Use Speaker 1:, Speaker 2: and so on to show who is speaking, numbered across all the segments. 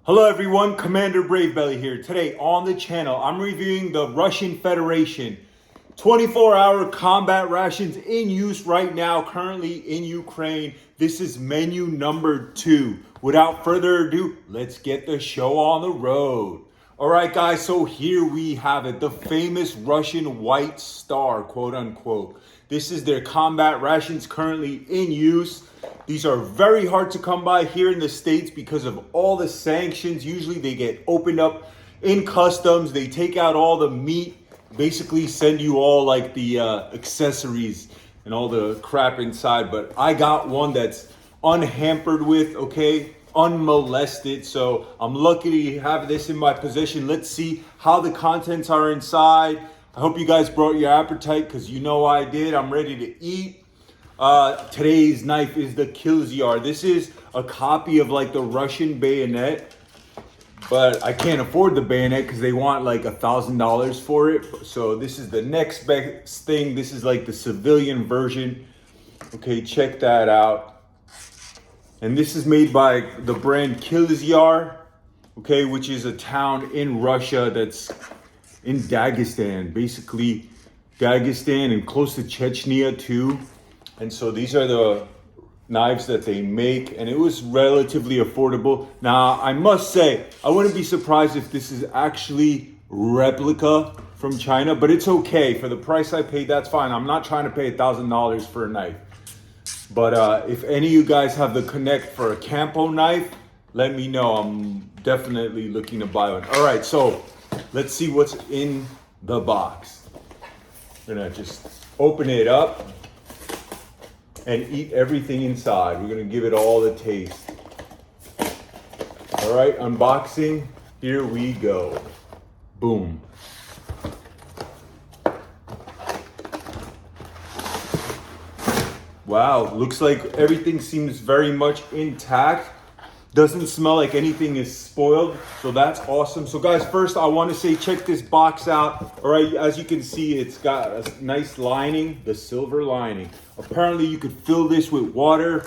Speaker 1: Hello everyone, Commander Bravebelly here. Today on the channel, I'm reviewing the Russian Federation 24-hour combat rations in use right now, currently in Ukraine. This is menu number 2. Without further ado, let's get the show on the road. All right, guys, so here we have it, the famous Russian White Star, quote unquote. This is their combat rations currently in use. These are very hard to come by here in the States because of all the sanctions. Usually they get opened up in customs. They take out all the meat, basically send you all like the accessories and all the crap inside. But I got one that's unhampered with, okay, unmolested. So I'm lucky to have this in my possession. Let's see how the contents are inside. I hope you guys brought your appetite because you know I did. I'm ready to eat. Today's knife is the Kilzyar. This is a copy of like the Russian bayonet, but I can't afford the bayonet because they want like $1,000 for it. So this is the next best thing. This is like the civilian version. Okay, check that out. And this is made by the brand Kilzyar, okay, which is a town in Russia that's in Dagestan, basically Dagestan and close to Chechnya too. And so these are the knives that they make, and it was relatively affordable. Now, I must say, I wouldn't be surprised if this is actually replica from China, but it's okay. For the price I paid, that's fine. I'm not trying to pay $1,000 for a knife. But if any of you guys have the connect for a Campo knife, let me know. I'm definitely looking to buy one. All right, so let's see what's in the box. I'm gonna just open it up and eat everything inside. We're gonna give it all the taste. All right, unboxing, here we go. Boom. Wow, looks like everything seems very much intact. Doesn't smell like anything is spoiled, so that's awesome. So guys, first I want to say check this box out. All right, as you can see, it's got a nice lining, the silver lining. Apparently you could fill this with water.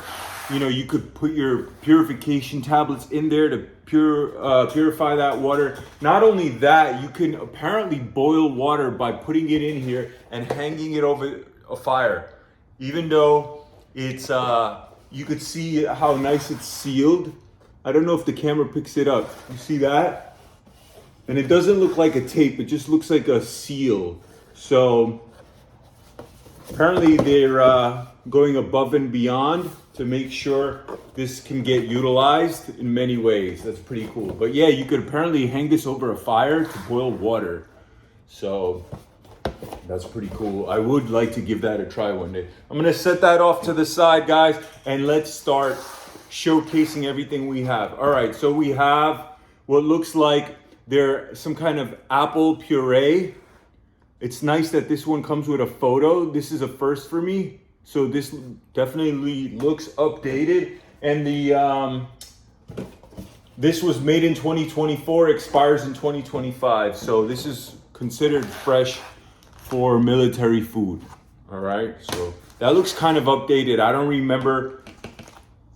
Speaker 1: You know, you could put your purification tablets in there to purify that water. Not only that, you can apparently boil water by putting it in here and hanging it over a fire. Even though it's, you could see how nice it's sealed. I don't know if the camera picks it up. You see that? And it doesn't look like a tape, it just looks like a seal. So apparently they're going above and beyond to make sure this can get utilized in many ways. That's pretty cool. But yeah, you could apparently hang this over a fire to boil water. So that's pretty cool. I would like to give that a try one day. I'm gonna set that off to the side, guys, and let's start showcasing everything we have. All right, so we have what looks like there's some kind of apple puree. It's nice that this one comes with a photo. This is a first for me. So this definitely looks updated. And the this was made in 2024, expires in 2025. So this is considered fresh for military food. All right, so that looks kind of updated. I don't remember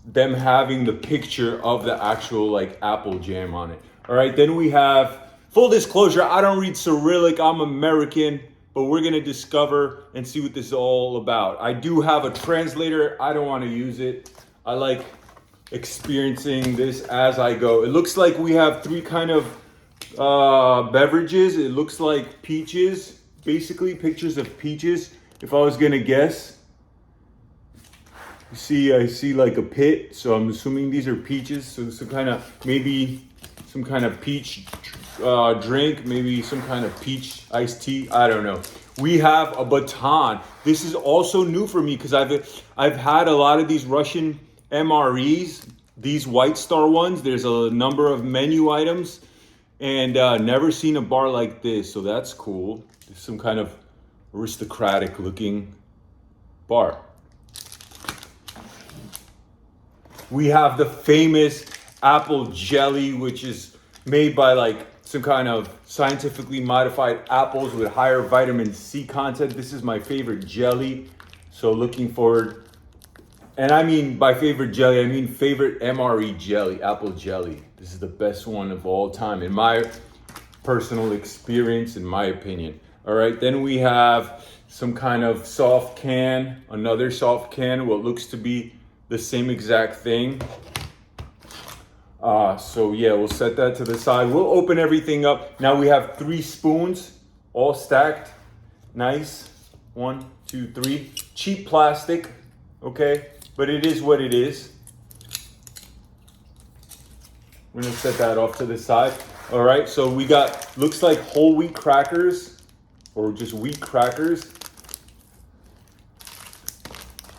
Speaker 1: them having the picture of the actual like apple jam on it. All right, then we have, full disclosure, I don't read Cyrillic, I'm American, but we're gonna discover and see what this is all about. I do have a translator, I don't wanna use it. I like experiencing this as I go. It looks like we have 3 kind of beverages. It looks like peaches, basically pictures of peaches, if I was gonna guess. You see, I see like a pit, so I'm assuming these are peaches. So some kind of, maybe some kind of peach drink, maybe some kind of peach iced tea, I don't know. We have a baton. This is also new for me because I've had a lot of these Russian MREs, these White Star ones. There's a number of menu items and never seen a bar like this, so that's cool. It's some kind of aristocratic looking bar. We have the famous apple jelly, which is made by like some kind of scientifically modified apples with higher vitamin C content. This is my favorite jelly, so looking forward And I mean, by favorite jelly, I mean favorite MRE jelly, apple jelly. This is the best one of all time, in my personal experience, in my opinion. All right, then we have some kind of soft can, another soft can, what looks to be the same exact thing. So yeah, we'll set that to the side. We'll open everything up. Now we have 3 spoons, all stacked. Nice. 1, 2, 3. Cheap plastic, okay? But it is what it is. We're gonna set that off to the side. All right, so we got, looks like whole wheat crackers, or just wheat crackers.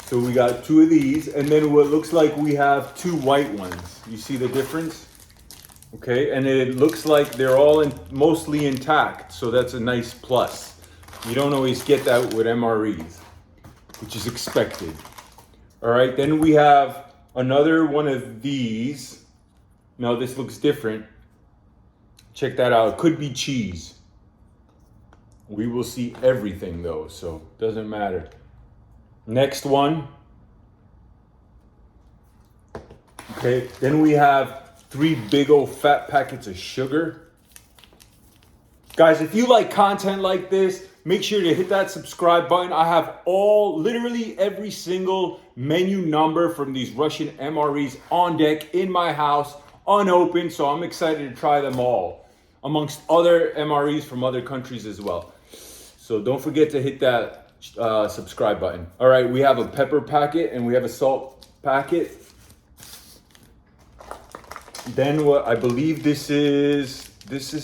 Speaker 1: So we got 2 of these, and then what looks like we have 2 white ones. You see the difference? Okay, and it looks like they're all mostly intact, so that's a nice plus. You don't always get that with MREs, which is expected. All right, then we have another one of these. Now this looks different. Check that out. It could be cheese. We will see everything though, so doesn't matter. Next one. Okay, then we have 3 big old fat packets of sugar. Guys, if you like content like this, make sure to hit that subscribe button. I have literally every single menu number from these Russian MREs on deck in my house, unopened, so I'm excited to try them all, amongst other MREs from other countries as well. So don't forget to hit that subscribe button. All right, we have a pepper packet and we have a salt packet. Then what I believe this is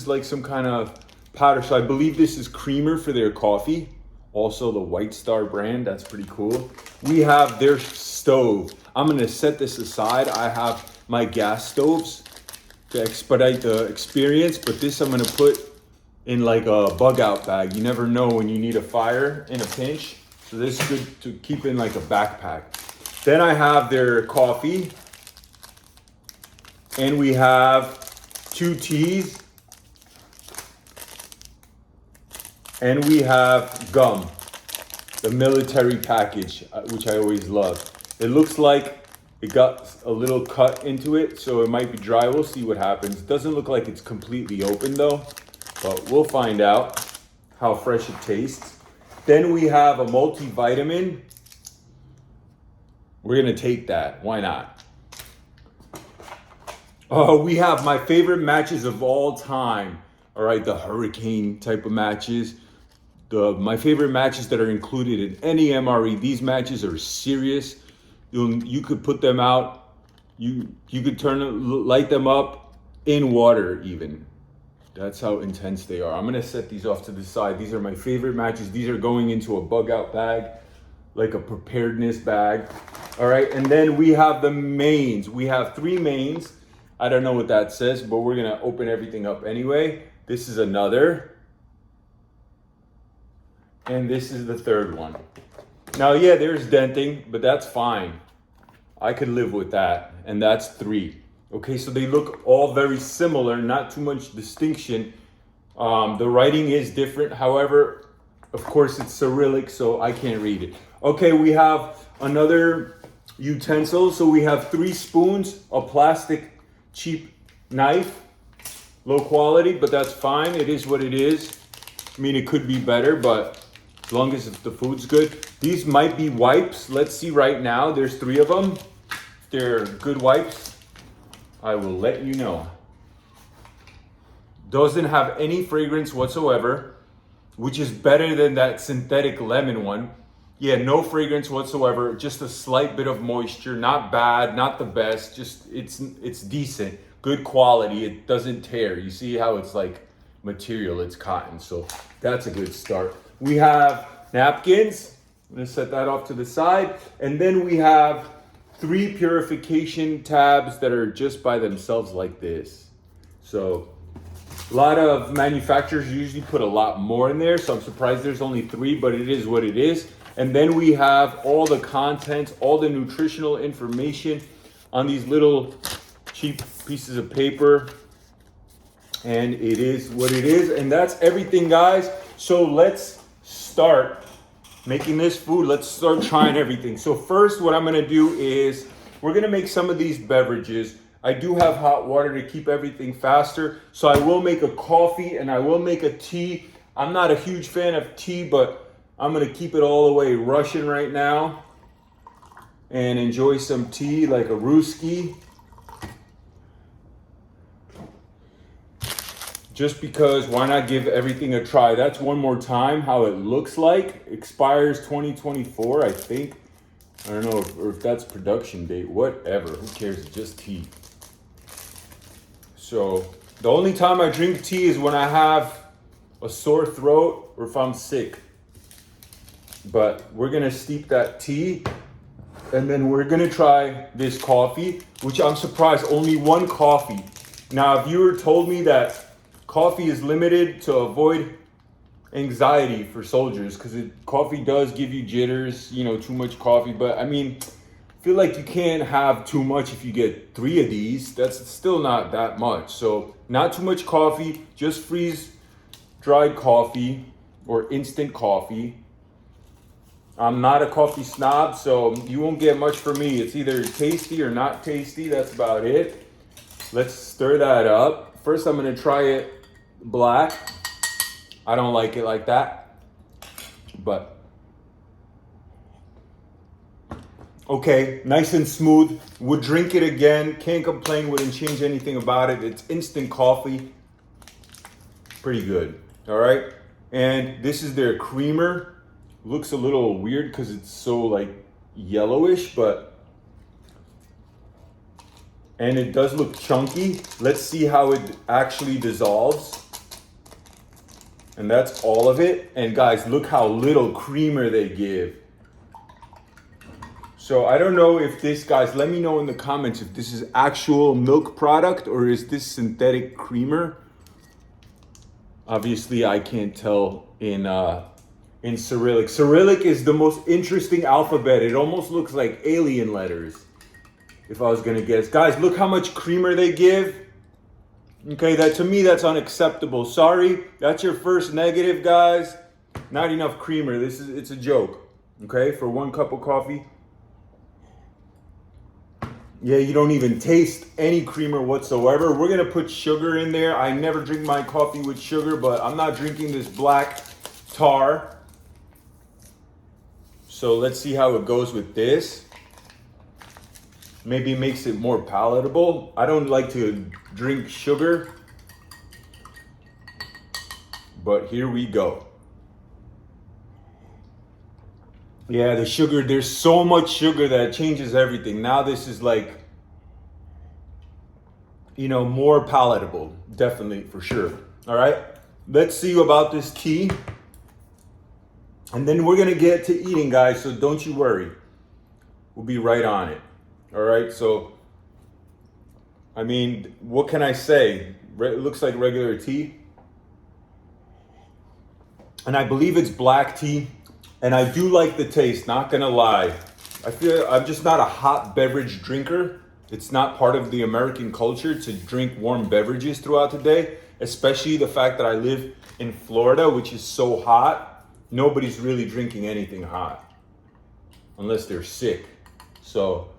Speaker 1: like some kind of powder. So I believe this is creamer for their coffee. Also the White Star brand, that's pretty cool. We have their stove. I'm gonna set this aside. I have my gas stoves to expedite the experience, but this I'm gonna put in like a bug out bag. You never know when you need a fire in a pinch. So this is good to keep in like a backpack. Then I have their coffee. And we have 2 teas. And we have gum, the military package, which I always love. It looks like it got a little cut into it, so it might be dry. We'll see what happens. Doesn't look like it's completely open though, but we'll find out how fresh it tastes. Then we have a multivitamin. We're gonna take that, why not? We have my favorite matches of all time. All right, the hurricane type of matches. My favorite matches that are included in any MRE. These matches are serious. You could put them out. You could light them up in water even. That's how intense they are. I'm gonna set these off to the side. These are my favorite matches. These are going into a bug out bag, like a preparedness bag. All right, and then we have the mains. We have 3 mains. I don't know what that says, but we're gonna open everything up anyway. This is another. And this is the 3rd one. Now, yeah, there's denting, but that's fine. I could live with that, and that's 3. Okay, so they look all very similar, not too much distinction. The writing is different. However, of course, it's Cyrillic, so I can't read it. Okay, we have another utensil. So we have 3 spoons, a plastic cheap knife, low quality, but that's fine. It is what it is. I mean, it could be better, but as long as the food's good. These might be wipes. Let's see right now. There's 3 of them. If they're good wipes, I will let you know. Doesn't have any fragrance whatsoever, which is better than that synthetic lemon one. Yeah, no fragrance whatsoever, just a slight bit of moisture, not bad, not the best, just it's decent, good quality, it doesn't tear. You see how it's like material, it's cotton, so that's a good start. We have napkins, I'm gonna set that off to the side, and then we have 3 purification tabs that are just by themselves like this. So a lot of manufacturers usually put a lot more in there, so I'm surprised there's only 3, but it is what it is. And then we have all the contents, all the nutritional information on these little cheap pieces of paper. And it is what it is. And that's everything, guys. So let's start making this food. Let's start trying everything. So first, what I'm gonna do is we're gonna make some of these beverages. I do have hot water to keep everything faster. So I will make a coffee and I will make a tea. I'm not a huge fan of tea, but I'm gonna keep it all the way Russian right now and enjoy some tea like a Ruski. Just because, why not give everything a try? That's one more time how it looks like. Expires 2024, I think. I don't know if that's production date, whatever, who cares, it's just tea. So, the only time I drink tea is when I have a sore throat or if I'm sick. But we're gonna steep that tea and then we're gonna try this coffee, which I'm surprised, only one coffee. Now, if you were told me that coffee is limited to avoid anxiety for soldiers, because coffee does give you jitters, you know, too much coffee. But I mean, I feel like you can't have too much if you get 3 of these. That's still not that much. So not too much coffee, just freeze dried coffee or instant coffee. I'm not a coffee snob, so you won't get much from me. It's either tasty or not tasty. That's about it. Let's stir that up. First, I'm gonna try it black. I don't like it like that, but okay, nice and smooth. Would drink it again, can't complain, wouldn't change anything about it. It's instant coffee, pretty good. All right, and this is their creamer. Looks a little weird because it's so like yellowish, and it does look chunky. Let's see how it actually dissolves. And that's all of it. And guys, look how little creamer they give. So I don't know if this, guys, let me know in the comments if this is actual milk product or is this synthetic creamer. Obviously, I can't tell in Cyrillic. Cyrillic is the most interesting alphabet. It almost looks like alien letters, if I was gonna guess. Guys, look how much creamer they give. Okay, that to me, that's unacceptable. Sorry, that's your first negative, guys. Not enough creamer. It's a joke. Okay, for 1 cup of coffee. Yeah, you don't even taste any creamer whatsoever. We're gonna put sugar in there. I never drink my coffee with sugar, but I'm not drinking this black tar. So let's see how it goes with this. Maybe it makes it more palatable. I don't like to drink sugar, but here we go. Yeah, the sugar, there's so much sugar that changes everything. Now this is like, you know, more palatable, definitely, for sure. All right, let's see about this tea. And then we're gonna get to eating, guys, so don't you worry. We'll be right on it. All right, so, I mean, what can I say? It looks like regular tea. And I believe it's black tea. And I do like the taste, not gonna lie. I feel I'm just not a hot beverage drinker. It's not part of the American culture to drink warm beverages throughout the day, especially the fact that I live in Florida, which is so hot. Nobody's really drinking anything hot unless they're sick. So,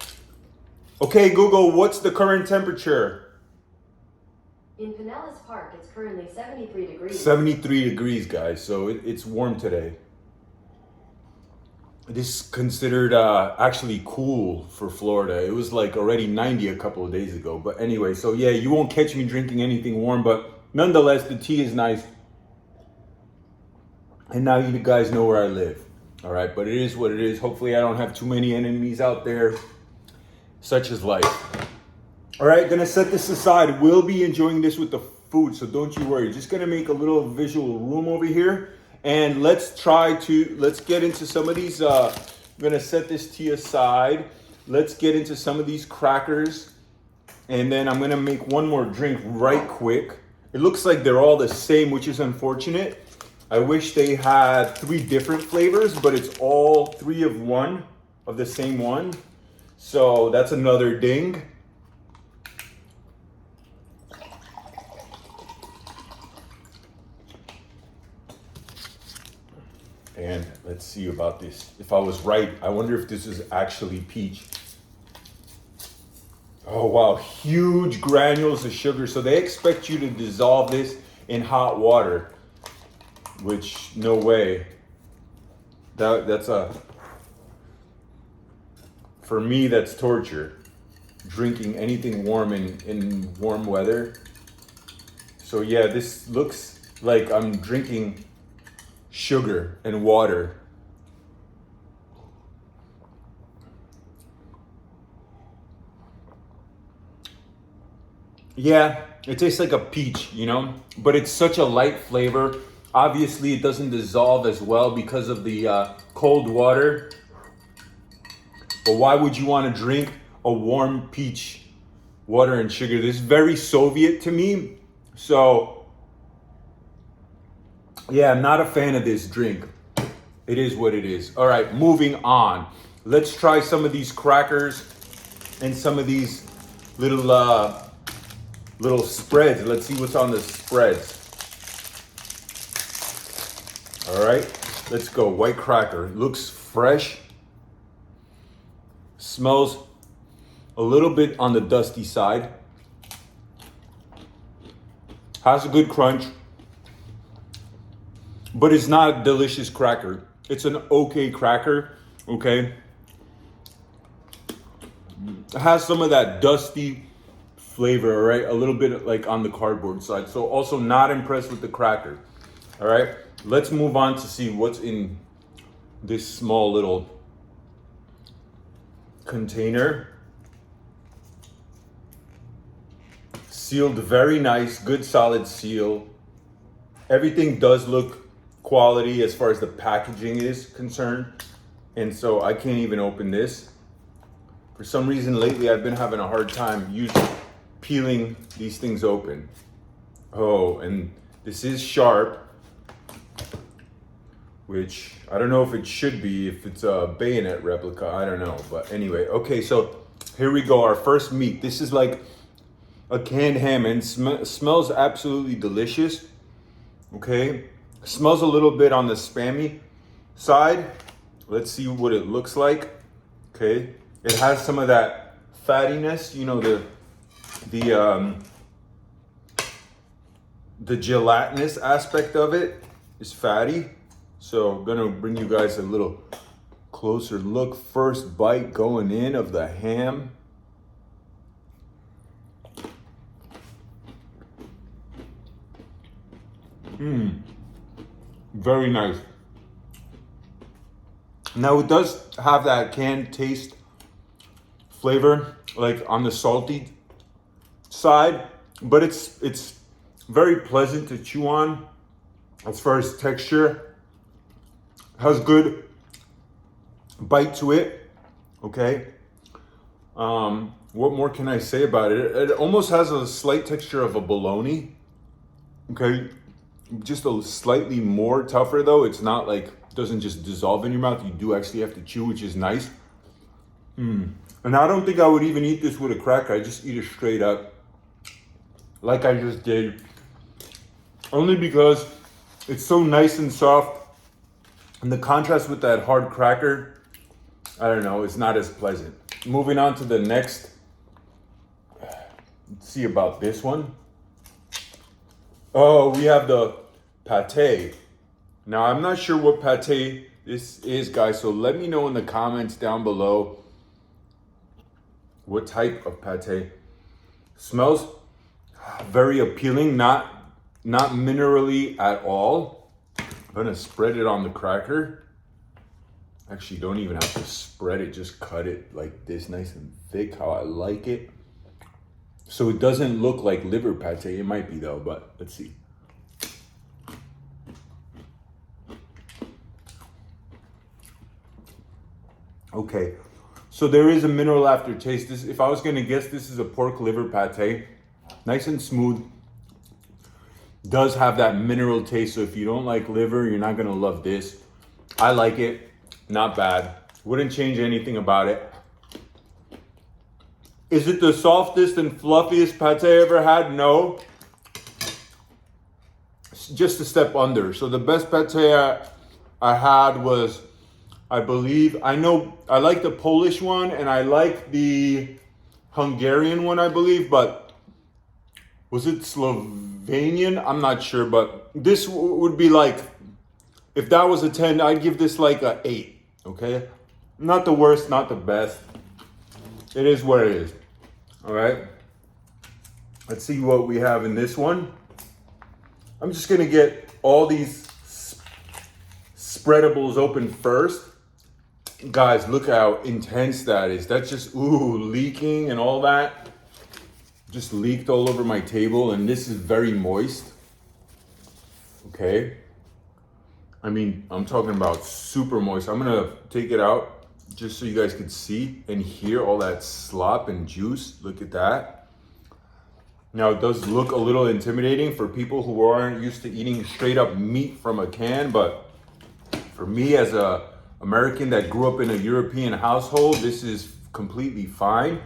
Speaker 1: okay, Google, what's the current temperature?
Speaker 2: In Pinellas Park, it's currently 73 degrees.
Speaker 1: 73 degrees, guys, so it's warm today. This is considered actually cool for Florida. It was like already 90 a couple of days ago. But anyway, so yeah, you won't catch me drinking anything warm, but nonetheless, the tea is nice. And now you guys know where I live. All right, but it is what it is. Hopefully I don't have too many enemies out there. Such is life. All right, gonna set this aside. We'll be enjoying this with the food, so don't you worry. Just gonna make a little visual room over here. And let's get into some of these. I'm gonna set this tea aside. Let's get into some of these crackers. And then I'm gonna make one more drink right quick. It looks like they're all the same, which is unfortunate. I wish they had 3 different flavors, but it's all 3 of one of the same one. So that's another ding. And let's see about this. If I was right, I wonder if this is actually peach. Oh wow, huge granules of sugar. So they expect you to dissolve this in hot water, which no way. For me, that's torture. Drinking anything warm in warm weather. So yeah, this looks like I'm drinking sugar and water. Yeah, it tastes like a peach, you know, but it's such a light flavor. Obviously, it doesn't dissolve as well because of the cold water. But why would you want to drink a warm peach water and sugar? This is very Soviet to me. So, yeah, I'm not a fan of this drink. It is what it is. All right, moving on. Let's try some of these crackers and some of these little spreads. Let's see what's on the spreads. All right, let's go. White cracker. Looks fresh. Smells a little bit on the dusty side. Has a good crunch. But it's not a delicious cracker. It's an okay cracker, okay? It has some of that dusty flavor, all right? A little bit like on the cardboard side. So also not impressed with the cracker, all right? Let's move on to see what's in this small little container. Sealed very nice, good solid seal. Everything does look quality as far as the packaging is concerned. And so I can't even open this. For some reason lately I've been having a hard time peeling these things open. Oh, and this is sharp, which I don't know if it should be, if it's a bayonet replica, I don't know. But anyway, okay, so here we go, our first meat. This is like a canned ham and smells absolutely delicious, okay? Smells a little bit on the spammy side. Let's see what it looks like, okay? It has some of that fattiness, you know, the gelatinous aspect of it is fatty. So I'm gonna bring you guys a little closer look. First bite going in of the ham. Very nice. Now it does have that canned taste flavor, like on the salty side, but it's very pleasant to chew on as far as texture. Has good bite to it, okay? What more can I say about it? It almost has a slight texture of a bologna, okay? Just a slightly more tougher though. It's not like, doesn't just dissolve in your mouth. You do actually have to chew, which is nice. And I don't think I would even eat this with a cracker. I just eat it straight up, like I just did. Only because it's so nice and soft. And the contrast with that hard cracker, I don't know, it's not as pleasant. Moving on to the next. Let's see about this one. Oh, we have the pate. Now, I'm not sure what pate this is, guys, so let me know in the comments down below what type of pate. Smells very appealing, not minerally at all. I'm gonna spread it on the cracker. Actually, don't even have to spread it, just cut it like this, nice and thick, how I like it. So it doesn't look like liver pate. It might be though, but let's see. Okay, so there is a mineral aftertaste. This, if I was gonna guess, this is a pork liver pate. Nice and smooth. Does have that mineral taste, so if you don't like liver, you're not gonna love this. I like it, not bad. Wouldn't change anything about it. Is it the softest and fluffiest pate I ever had? No. It's just a step under. So the best pate I had was, I believe, I like the Polish one and I like the Hungarian one, I believe, but was it Slovenian? I'm not sure, but this would be like, if that was a 10, I'd give this like a 8, okay? Not the worst, not the best. It is what it is, all right? Let's see what we have in this one. I'm just gonna get all these spreadables open first. Guys, look how intense that is. That's just, ooh, leaking and all that. Just leaked all over my table, and this is very moist. Okay. I mean, I'm talking about super moist. I'm gonna take it out just so you guys can see and hear all that slop and juice. Look at that. Now, it does look a little intimidating for people who aren't used to eating straight up meat from a can, but for me as a American that grew up in a European household, this is completely fine.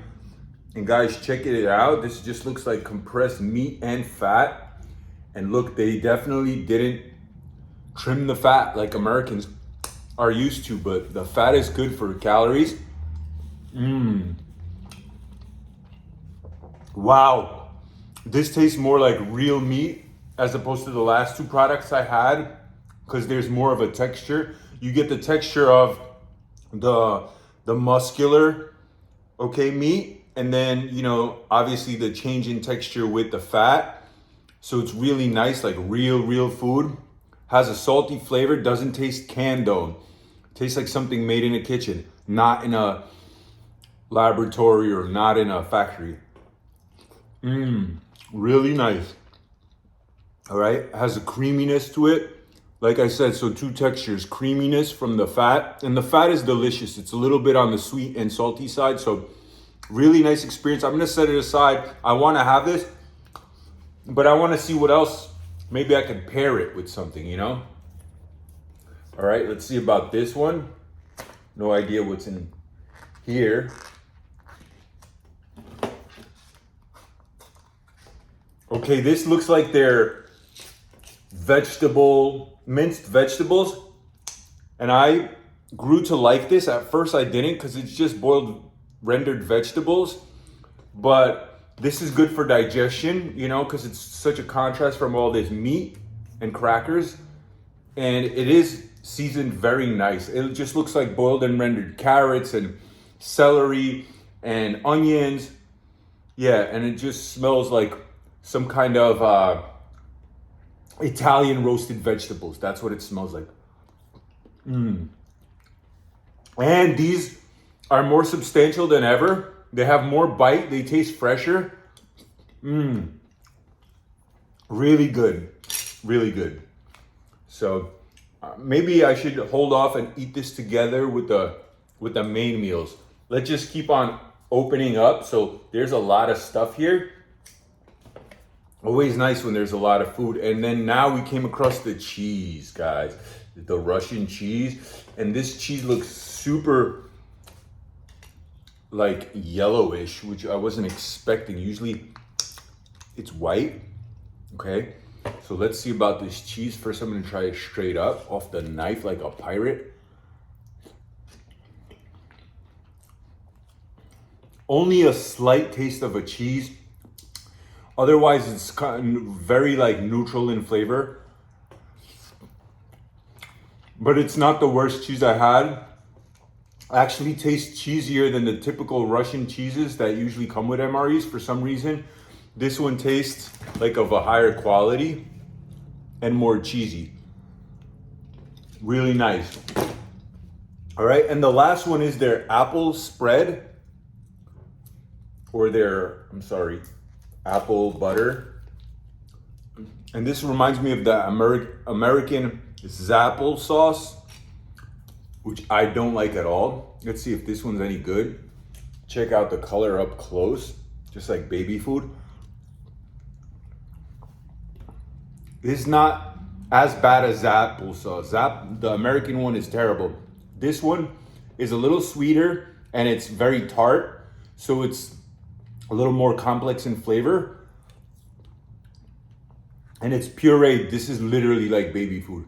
Speaker 1: And guys, check it out. This just looks like compressed meat and fat. And look, they definitely didn't trim the fat like Americans are used to, but the fat is good for calories. Wow. This tastes more like real meat as opposed to the last two products I had, because there's more of a texture. You get the texture of the muscular, okay, meat, and then, you know, obviously the change in texture with the fat. So it's really nice, like real food. Has a salty flavor, doesn't taste canned though. Tastes like something made in a kitchen, not in a laboratory or not in a factory. Really nice. All right, has a creaminess to it. Like I said, so two textures, creaminess from the fat, and the fat is delicious. It's a little bit on the sweet and salty side, so really nice experience. I'm gonna set it aside. I wanna have this, but I wanna see what else, maybe I could pair it with something, you know? All right, let's see about this one. No idea what's in here. Okay, this looks like they're minced vegetables. And I grew to like this. At first I didn't, because it's just boiled rendered vegetables. But this is good for digestion, you know, because it's such a contrast from all this meat and crackers. And it is seasoned very nice. It just looks like boiled and rendered carrots and celery and onions. Yeah, and it just smells like some kind of Italian roasted vegetables. That's what it smells like. And these are more substantial than ever. They have more bite. They taste fresher. Really good. Really good. So maybe I should hold off and eat this together with the main meals. Let's just keep on opening up. So there's a lot of stuff here. Always nice when there's a lot of food. And then now we came across the cheese, guys. The Russian cheese. And this cheese looks super like yellowish, which I wasn't expecting. Usually it's white. Okay. So let's see about this cheese. First, I'm gonna try it straight up off the knife like a pirate. Only a slight taste of a cheese. Otherwise, it's kind of very like neutral in flavor. But it's not the worst cheese I had. Actually tastes cheesier than the typical Russian cheeses that usually come with MREs for some reason. This one tastes like of a higher quality and more cheesy. Really nice. All right, and the last one is their apple spread, or their, apple butter. And this reminds me of the American Zapple sauce, which I don't like at all. Let's see if this one's any good. Check out the color up close, just like baby food. It's not as bad as Zapple sauce. The American one is terrible. This one is a little sweeter and it's very tart, so it's a little more complex in flavor. And it's pureed. This is literally like baby food.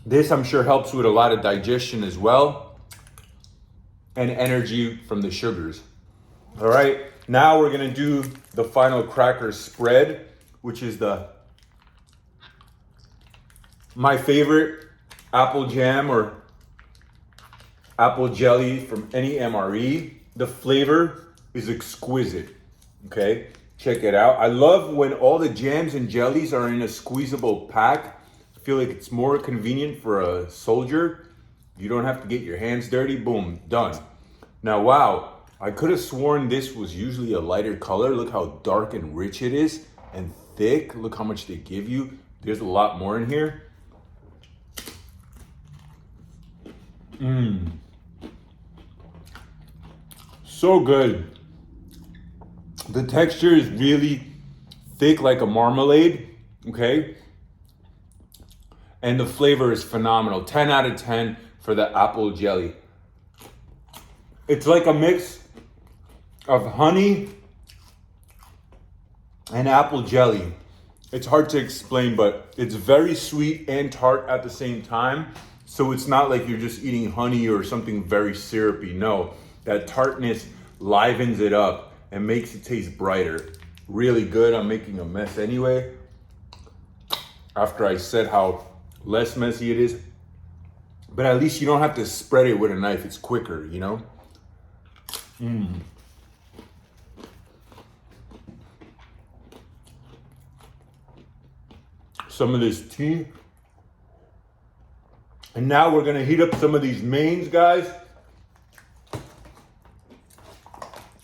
Speaker 1: This, I'm sure, helps with a lot of digestion as well, and energy from the sugars. All right, now we're gonna do the final cracker spread, which is my favorite apple jam or apple jelly from any MRE. The flavor is exquisite, okay? Check it out. I love when all the jams and jellies are in a squeezable pack. I feel like it's more convenient for a soldier. You don't have to get your hands dirty, boom, done. Now, wow, I could have sworn this was usually a lighter color. Look how dark and rich it is and thick. Look how much they give you. There's a lot more in here. So good. The texture is really thick, like a marmalade, okay? And the flavor is phenomenal. 10 out of 10 for the apple jelly. It's like a mix of honey and apple jelly. It's hard to explain, but it's very sweet and tart at the same time. So it's not like you're just eating honey or something very syrupy. No, that tartness livens it up and makes it taste brighter. Really good. I'm making a mess anyway. After I said how less messy it is. But at least you don't have to spread it with a knife. It's quicker, you know? Some of this tea. And now we're gonna heat up some of these mains, guys.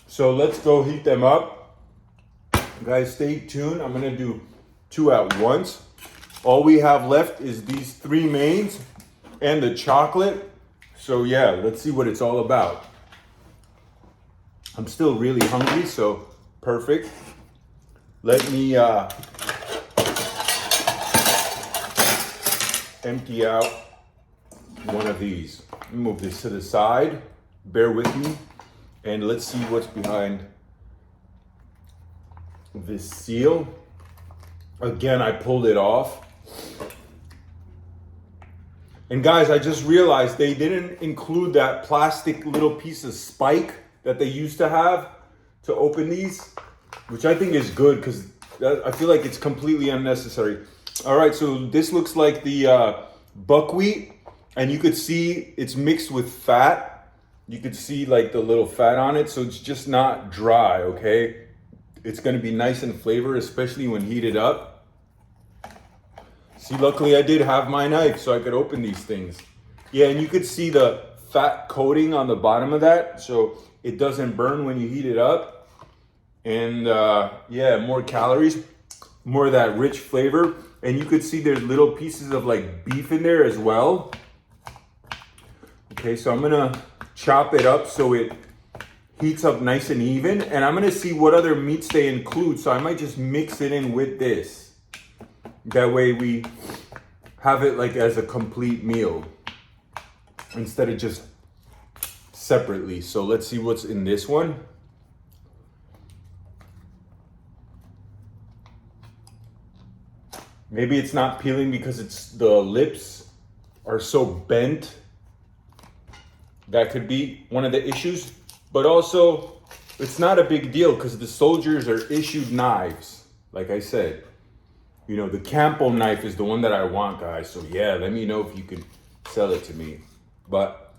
Speaker 1: So let's go heat them up. Guys, stay tuned. I'm gonna do 2 at once. All we have left is these 3 mains and the chocolate. So yeah, let's see what it's all about. I'm still really hungry, so perfect. Let me empty out one of these. Move this to the side. Bear with me. And let's see what's behind this seal. Again, I pulled it off. And guys, I just realized they didn't include that plastic little piece of spike that they used to have to open these, which I think is good because I feel like it's completely unnecessary. All right, so this looks like the buckwheat, and you could see it's mixed with fat. You could see like the little fat on it, so it's just not dry, okay? It's gonna be nice and flavored, especially when heated up. See, luckily I did have my knife so I could open these things. Yeah, and you could see the fat coating on the bottom of that, so it doesn't burn when you heat it up. And yeah, more calories, more of that rich flavor. And you could see there's little pieces of like beef in there as well. Okay, so I'm gonna chop it up so it heats up nice and even. And I'm gonna see what other meats they include. So I might just mix it in with this. That way we have it like as a complete meal instead of just separately. So let's see what's in this one. Maybe it's not peeling because it's the lips are so bent. That could be one of the issues. But also, it's not a big deal because the soldiers are issued knives. Like I said, you know, the Campo knife is the one that I want, guys. So yeah, let me know if you can sell it to me. But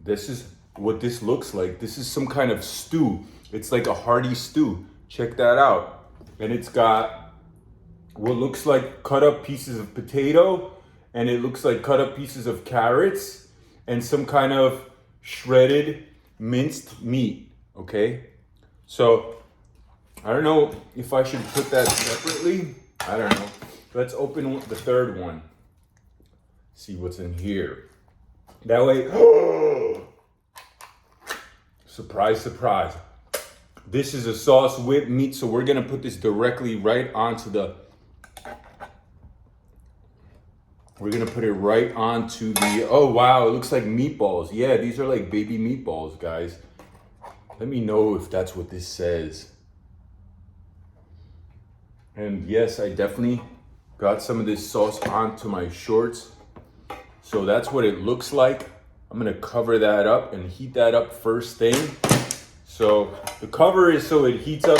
Speaker 1: this is what this looks like. This is some kind of stew. It's like a hearty stew. Check that out. And it's got what looks like cut up pieces of potato, and it looks like cut up pieces of carrots and some kind of shredded minced meat, okay? So I don't know if I should put that separately. I don't know. Let's open the third one. See what's in here. That way, surprise, surprise. This is a sauce with meat, so we're gonna put this directly right onto the, we're gonna put it right onto the, oh wow, it looks like meatballs. Yeah, these are like baby meatballs, guys. Let me know if that's what this says. And yes, I definitely got some of this sauce onto my shorts. So that's what it looks like. I'm gonna cover that up and heat that up first thing. So the cover is so it heats up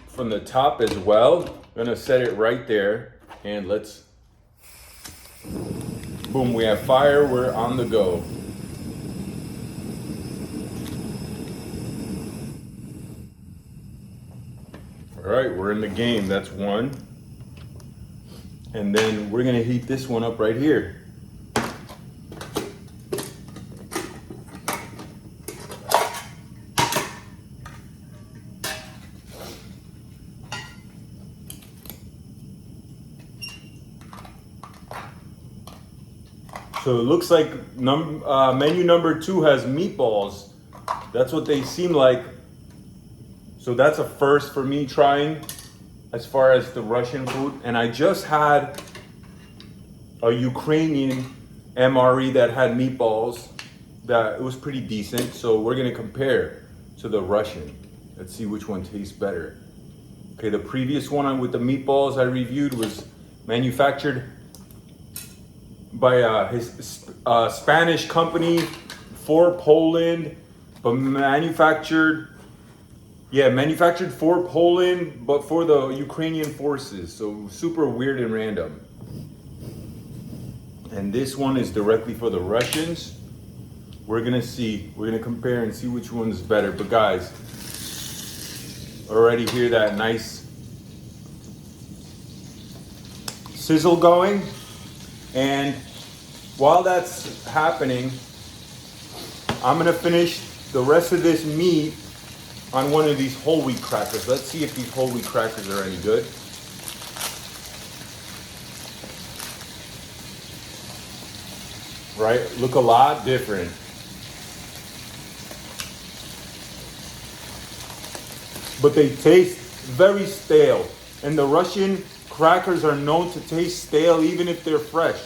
Speaker 1: from the top as well. I'm gonna set it right there and let's, boom, we have fire, we're on the go. All right, we're in the game, that's one. And then we're gonna heat this one up right here. So it looks like menu number 2 has meatballs. That's what they seem like. So that's a first for me trying as far as the Russian food. And I just had a Ukrainian MRE that had meatballs that it was pretty decent. So we're gonna compare to the Russian. Let's see which one tastes better. Okay, the previous one with the meatballs I reviewed was manufactured by his Spanish company for Poland, but manufactured for Poland, but for the Ukrainian forces. So super weird and random. And this one is directly for the Russians. We're gonna compare and see which one's better. But guys, already hear that nice sizzle going. And while that's happening, I'm gonna finish the rest of this meat on one of these whole wheat crackers. Let's see if these whole wheat crackers are any good. Right, look a lot different. But they taste very stale. And the Russian crackers are known to taste stale even if they're fresh.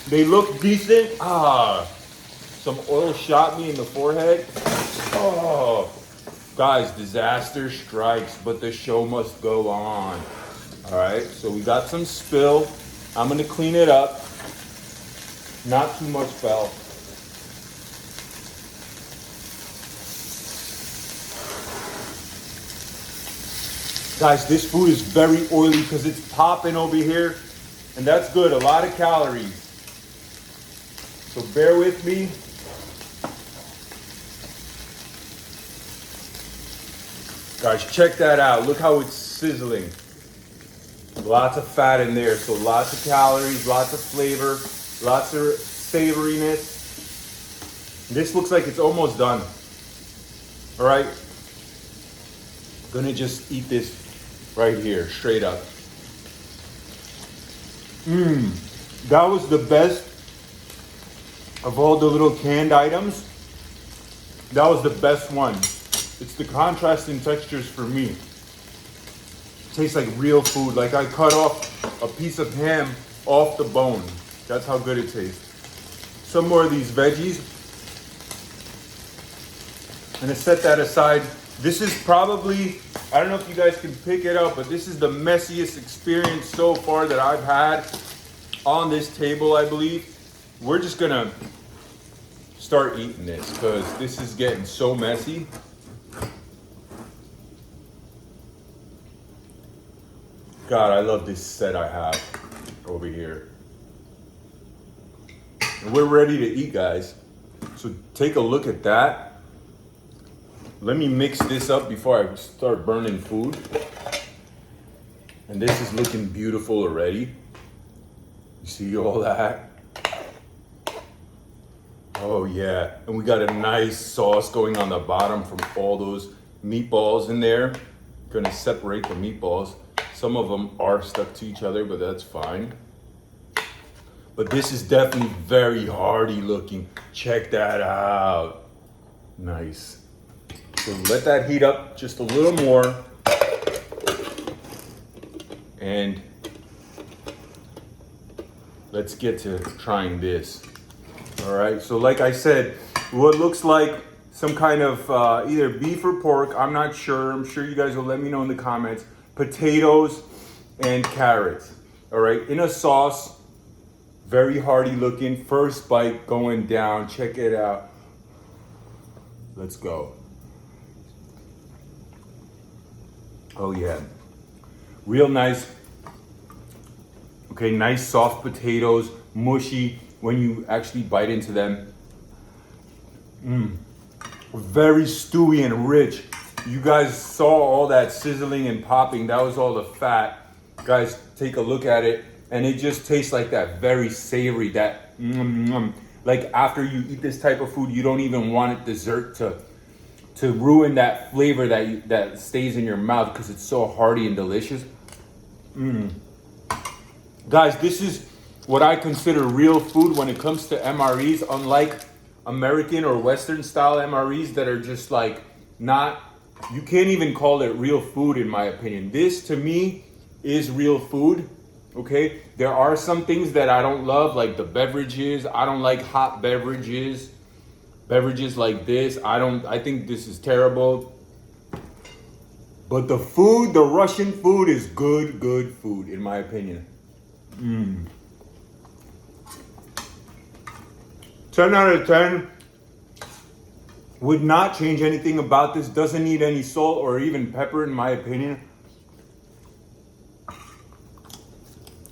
Speaker 1: They look decent. Some oil shot me in the forehead. Oh, guys, disaster strikes, but the show must go on. All right, so we got some spill. I'm gonna clean it up. Not too much fell. Guys, this food is very oily because it's popping over here, and that's good, a lot of calories. So bear with me. Guys, check that out. Look how it's sizzling. Lots of fat in there, so lots of calories, lots of flavor, lots of savoriness. This looks like it's almost done. All right, gonna just eat this right here, straight up. That was the best of all the little canned items. That was the best one. It's the contrast in textures for me. It tastes like real food. Like I cut off a piece of ham off the bone. That's how good it tastes. Some more of these veggies. I'm gonna set that aside. This is probably, I don't know if you guys can pick it up, but this is the messiest experience so far that I've had on this table, I believe. We're just gonna start eating this because this is getting so messy. God, I love this set I have over here. And we're ready to eat, guys. So take a look at that. Let me mix this up before I start burning food. And this is looking beautiful already. You see all that? Oh yeah, and we got a nice sauce going on the bottom from all those meatballs in there. Gonna separate the meatballs. Some of them are stuck to each other, but that's fine. But this is definitely very hearty looking. Check that out. Nice. So let that heat up just a little more. And let's get to trying this. All right, so like I said, what looks like some kind of either beef or pork, I'm not sure. I'm sure you guys will let me know in the comments. Potatoes and carrots, all right, in a sauce. Very hearty looking. First bite going down. Check it out. Let's go. Oh yeah. Real nice. Okay, nice soft potatoes, mushy when you actually bite into them. Very stewy and rich. You guys saw all that sizzling and popping. That was all the fat. Guys, take a look at it. And it just tastes like that very savory, that like after you eat this type of food, you don't even want it dessert to ruin that flavor that stays in your mouth because it's so hearty and delicious. Guys, this is what I consider real food when it comes to MREs, unlike American or Western style MREs that are just like not, you can't even call it real food in my opinion. This to me is real food, okay? There are some things that I don't love, like the beverages. I don't like hot beverages. Beverages like this, I think this is terrible. But the food, the Russian food is good food in my opinion. 10 out of 10. Would not change anything about this. Doesn't need any salt or even pepper in my opinion.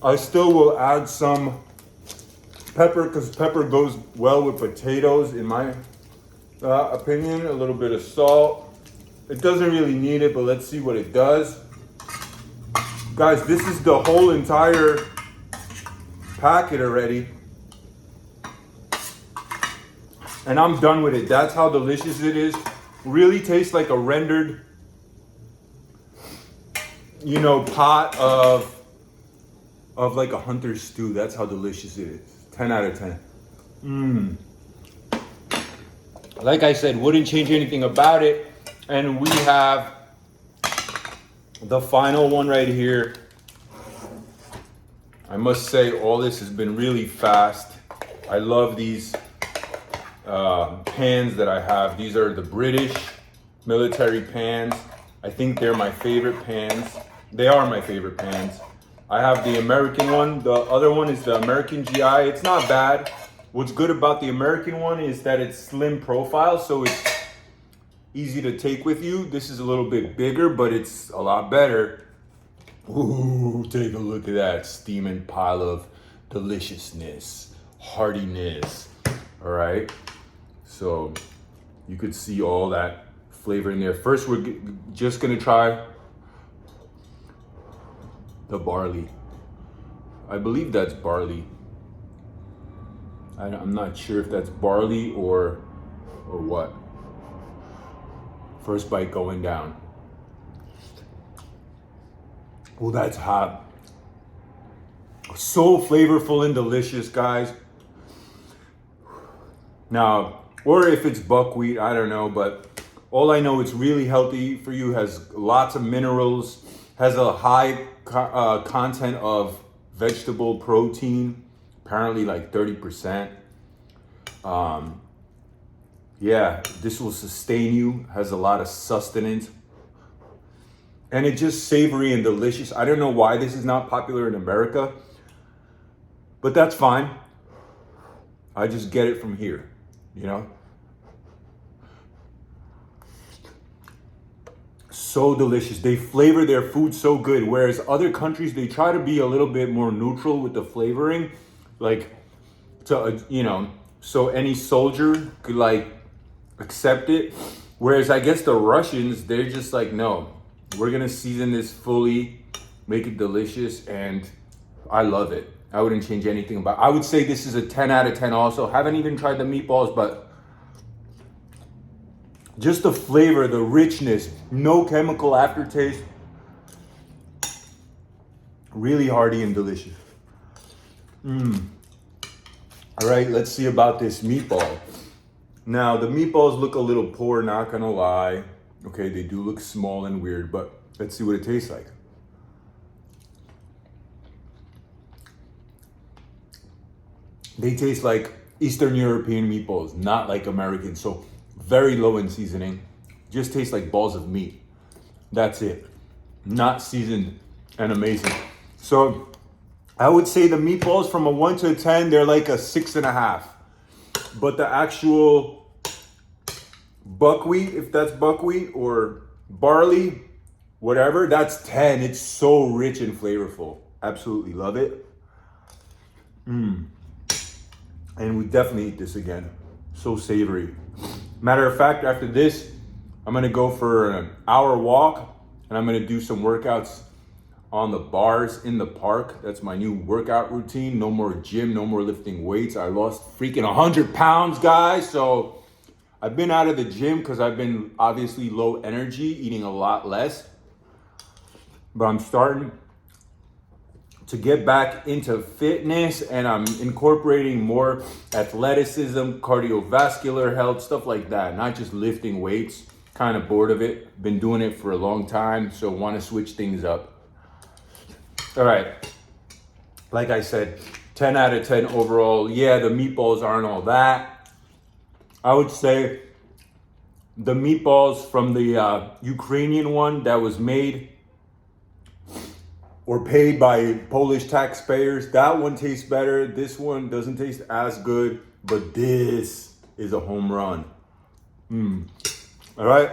Speaker 1: I still will add some pepper because pepper goes well with potatoes in my opinion. A little bit of salt. It doesn't really need it, but let's see what it does. Guys, this is the whole entire packet already. And I'm done with it. That's how delicious it is. Really tastes like a rendered, pot of like a hunter's stew. That's how delicious it is. 10 out of 10. Like I said, wouldn't change anything about it. And we have the final one right here. I must say all this has been really fast. I love these pans that I have. These are the British military pans. I think they're my favorite pans. They are my favorite pans. I have the American one. The other one is the American GI. It's not bad. What's good about the American one is that it's slim profile, so it's easy to take with you. This is a little bit bigger, but it's a lot better. Ooh, take a look at that steaming pile of deliciousness, heartiness. All right. So you could see all that flavor in there. First, we're just gonna try the barley. I believe that's barley. I'm not sure if that's barley or what. First bite going down. Oh, that's hot. So flavorful and delicious, guys. Now, or if it's buckwheat, I don't know, but all I know, it's really healthy for you, has lots of minerals, has a high content of vegetable protein, apparently like 30%. Yeah, this will sustain you, has a lot of sustenance. And it's just savory and delicious. I don't know why this is not popular in America, but that's fine. I just get it from here, So delicious. They flavor their food so good. Whereas other countries, they try to be a little bit more neutral with the flavoring. Like, so any soldier could accept it. Whereas I guess the Russians, they're just like, no, we're gonna season this fully, make it delicious, and I love it. I wouldn't change anything about it. I would say this is a 10 out of 10 also. Haven't even tried the meatballs, but just the flavor, the richness, no chemical aftertaste. Really hearty and delicious. All right, let's see about this meatball. Now, the meatballs look a little poor, not gonna lie. Okay, they do look small and weird, but let's see what it tastes like. They taste like Eastern European meatballs, not like American. So very low in seasoning. Just tastes like balls of meat. That's it. Not seasoned and amazing. So I would say the meatballs from a 1 to a 10, they're like a 6.5. But the actual buckwheat, if that's buckwheat or barley, whatever, that's 10. It's so rich and flavorful. Absolutely love it. And we definitely eat this again. So savory. Matter of fact, after this, I'm gonna go for an hour walk and I'm gonna do some workouts on the bars in the park. That's my new workout routine. No more gym, no more lifting weights. I lost freaking 100 pounds, guys. So I've been out of the gym because I've been obviously low energy, eating a lot less. But I'm starting to get back into fitness and I'm incorporating more athleticism, cardiovascular health, stuff like that. Not just lifting weights. Kind of bored of it. Been doing it for a long time, so want to switch things up. All right, like I said, 10 out of 10 overall. Yeah, the meatballs aren't all that. I would say the meatballs from the Ukrainian one that was made or paid by Polish taxpayers, that one tastes better. This one doesn't taste as good, but this is a home run. All right,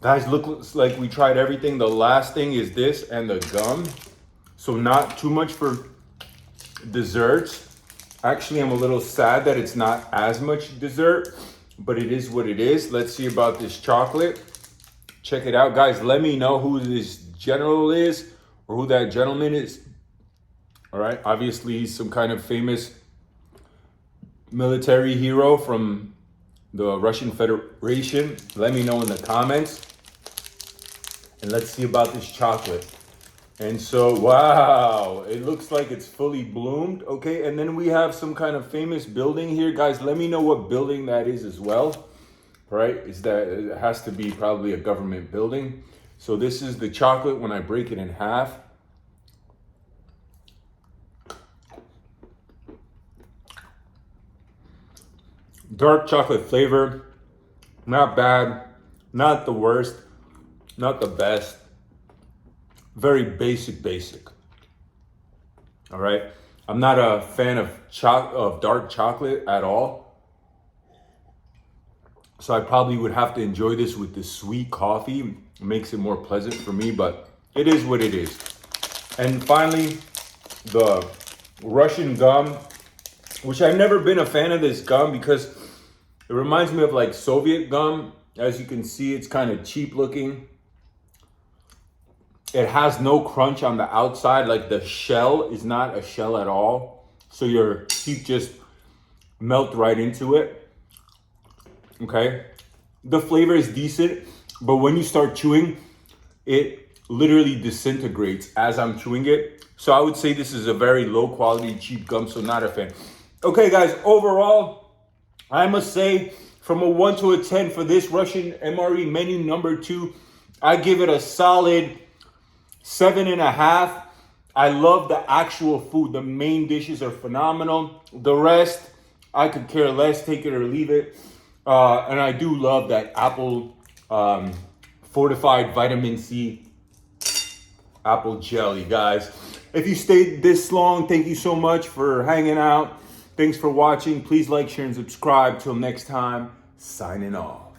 Speaker 1: guys, looks like we tried everything. The last thing is this and the gum. So not too much for desserts. Actually, I'm a little sad that it's not as much dessert, but it is what it is. Let's see about this chocolate. Check it out, guys. Let me know who this general is or who that gentleman is. All right, obviously he's some kind of famous military hero from the Russian Federation. Let me know in the comments. And let's see about this chocolate. And so, wow, it looks like it's fully bloomed. Okay, and then we have some kind of famous building here. Guys, let me know what building that is as well. Right? Is that it has to be probably a government building. So this is the chocolate when I break it in half. Dark chocolate flavor. Not bad. Not the worst. Not the best. Very basic. All right. I'm not a fan of dark chocolate at all. So I probably would have to enjoy this with the sweet coffee. It makes it more pleasant for me, but it is what it is. And finally, the Russian gum, which I've never been a fan of this gum because it reminds me of like Soviet gum. As you can see, it's kind of cheap looking. It has no crunch on the outside. Like the shell is not a shell at all. So your teeth just melt right into it. Okay. The flavor is decent, but when you start chewing, it literally disintegrates as I'm chewing it. So I would say this is a very low quality, cheap gum, so not a fan. Okay, guys, overall, I must say from a 1 to a 10 for this Russian MRE menu number 2, I give it a solid 7.5. I love the actual food. The main dishes are phenomenal. The rest, I could care less, take it or leave it. And I do love that apple fortified vitamin C apple jelly, guys. If you stayed this long, thank you so much for hanging out. Thanks for watching. Please like, share, and subscribe. Till next time, signing off.